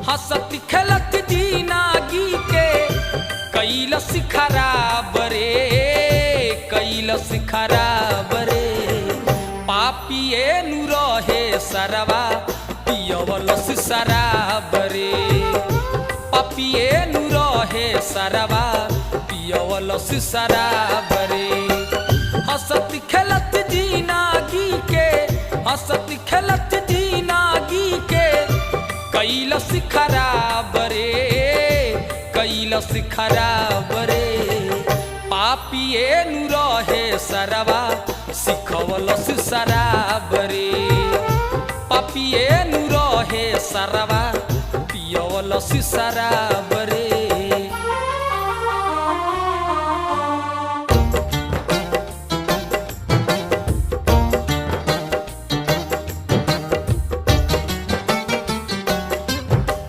हंसत खेलत जिंदगी के कैलस खराब रे, कैलस खराब रे। पापिए नु रहे सरवा पियवलस शराब रे, पापिए नु रहे सरवा पियवलस शराब रे। हंसत खेलत जिंदगी के, हंसत खेलत जिंदगी के कैलस खराब रे, कैलस खराब रे। पापिए नु रहे सरवा सिखवलस शराब रे, पापिए नु रहे सरवा पियवलस शराब